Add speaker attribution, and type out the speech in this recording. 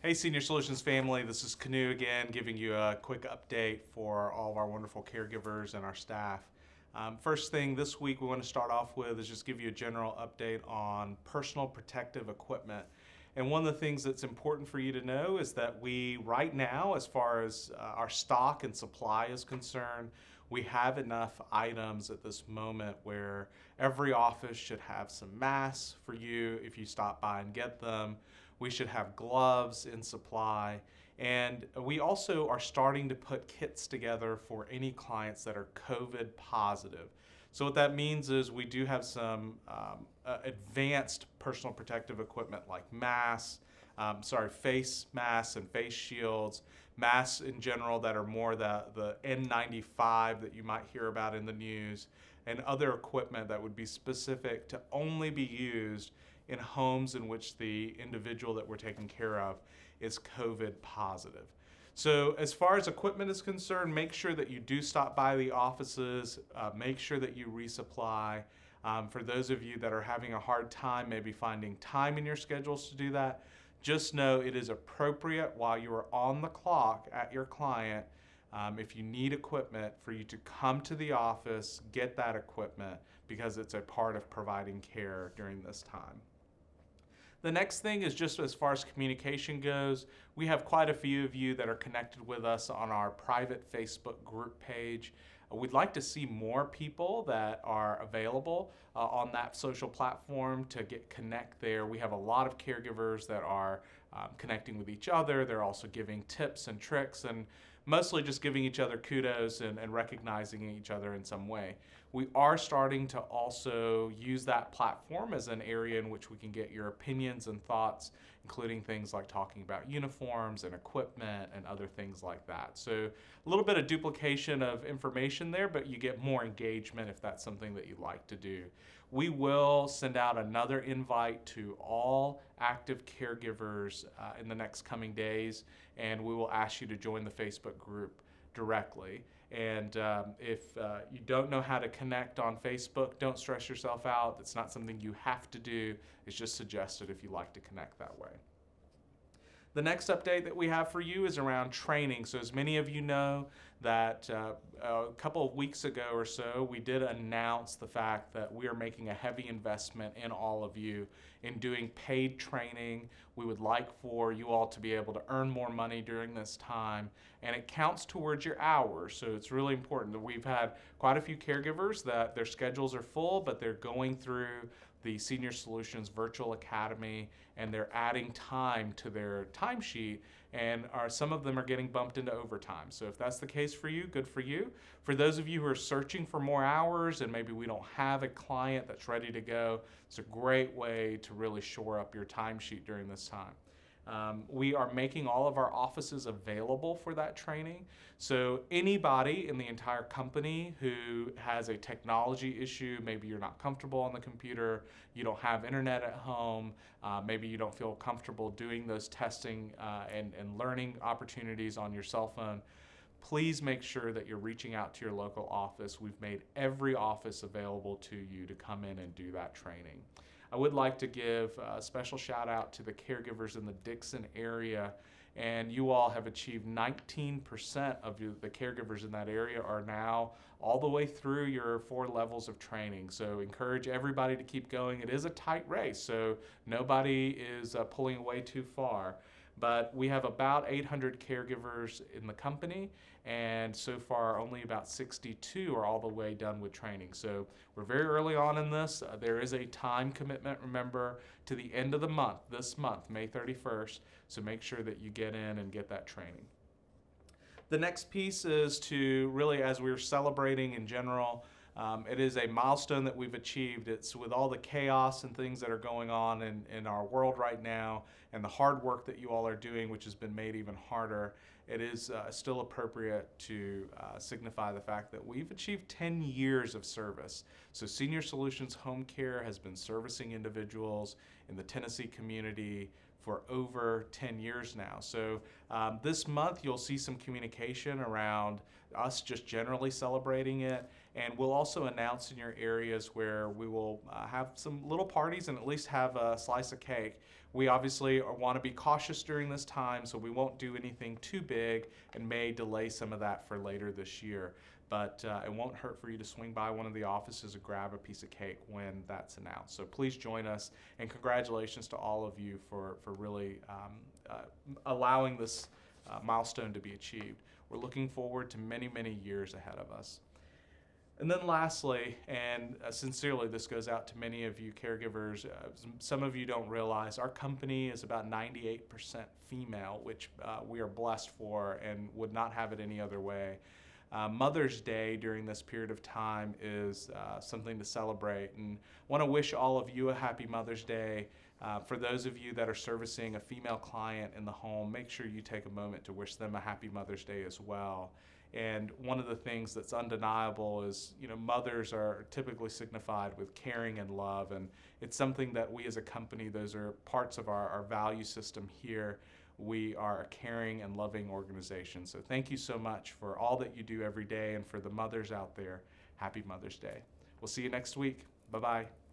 Speaker 1: Hey, Senior Solutions family, this is Canoe again, giving you a quick update for all of our wonderful caregivers and our staff. First thing this week we want to start off with is just give you a general update on personal protective equipment. And one of the things that's important for you to know is that we, right now, as far as our stock and supply is concerned, we have enough items at this moment where every office should have some masks for you if you stop by and get them. We should have gloves in supply. And we also are starting to put kits together for any clients that are COVID positive. So what that means is we do have some advanced personal protective equipment like masks, face masks and face shields, masks in general that are more the N95 that you might hear about in the news, and other equipment that would be specific to only be used in homes in which the individual that we're taking care of is COVID positive. So as far as equipment is concerned, make sure that you do stop by the offices, make sure that you resupply. For those of you that are having a hard time maybe finding time in your schedules to do that, just know it is appropriate while you are on the clock at your client, if you need equipment, for you to come to the office, get that equipment, because it's a part of providing care during this time. The next thing is just as far as communication goes, we have quite a few of you that are connected with us on our private Facebook group page. We'd like to see more people that are available on that social platform to connect there. We have a lot of caregivers that are connecting with each other. They're also giving tips and tricks, and mostly just giving each other kudos and recognizing each other in some way. We are starting to also use that platform as an area in which we can get your opinions and thoughts, including things like talking about uniforms and equipment and other things like that. So a little bit of duplication of information there, but you get more engagement if that's something that you'd like to do. We will send out another invite to all active caregivers in the next coming days, and we will ask you to join the Facebook group directly. And if you don't know how to connect on Facebook, don't stress yourself out. It's not something you have to do. It's just suggested if you like to connect that way. The next update that we have for you is around training. So as many of you know, that a couple of weeks ago or so, we did announce the fact that we are making a heavy investment in all of you in doing paid training. We would like for you all to be able to earn more money during this time, and it counts towards your hours. So it's really important that we've had quite a few caregivers that their schedules are full, but they're going through the Senior Solutions Virtual Academy, and they're adding time to their timesheet, and some of them are getting bumped into overtime. So if that's the case for you, good for you. For those of you who are searching for more hours and maybe we don't have a client that's ready to go, it's a great way to really shore up your timesheet during this time. We are making all of our offices available for that training. So anybody in the entire company who has a technology issue, maybe you're not comfortable on the computer, you don't have internet at home, maybe you don't feel comfortable doing those testing and learning opportunities on your cell phone, please make sure that you're reaching out to your local office. We've made every office available to you to come in and do that training. I would like to give a special shout out to the caregivers in the Dixon area, and you all have achieved 19% of the caregivers in that area are now all the way through your 4 levels of training. So encourage everybody to keep going. It is a tight race, so nobody is pulling away too far. But we have about 800 caregivers in the company, and so far only about 62 are all the way done with training. So we're very early on in this. There is a time commitment, remember, to the end of the month, this month, May 31st, so make sure that you get in and get that training. The next piece is to really, as we're celebrating in general, it is a milestone that we've achieved. It's with all the chaos and things that are going on in our world right now, and the hard work that you all are doing, which has been made even harder, it is still appropriate to signify the fact that we've achieved 10 years of service. So Senior Solutions Home Care has been servicing individuals in the Tennessee community for over 10 years now. So this month you'll see some communication around us just generally celebrating it, And we'll also announce in your areas where we will have some little parties and at least have a slice of cake. We obviously want to be cautious during this time, so we won't do anything too big and may delay some of that for later this year. But it won't hurt for you to swing by one of the offices and grab a piece of cake when that's announced. So please join us, and congratulations to all of you for really allowing this milestone to be achieved. We're looking forward to many, many years ahead of us. And then lastly, and sincerely, this goes out to many of you caregivers. Some of you don't realize our company is about 98% female, which we are blessed for and would not have it any other way. Mother's Day during this period of time is something to celebrate, and want to wish all of you a happy Mother's Day. For those of you that are servicing a female client in the home, make sure you take a moment to wish them a happy Mother's Day as well. And one of the things that's undeniable is, mothers are typically signified with caring and love, and it's something that we as a company, those are parts of our value system here. We are a caring and loving organization. So thank you so much for all that you do every day, and for the mothers out there, happy Mother's Day. We'll see you next week. Bye-bye.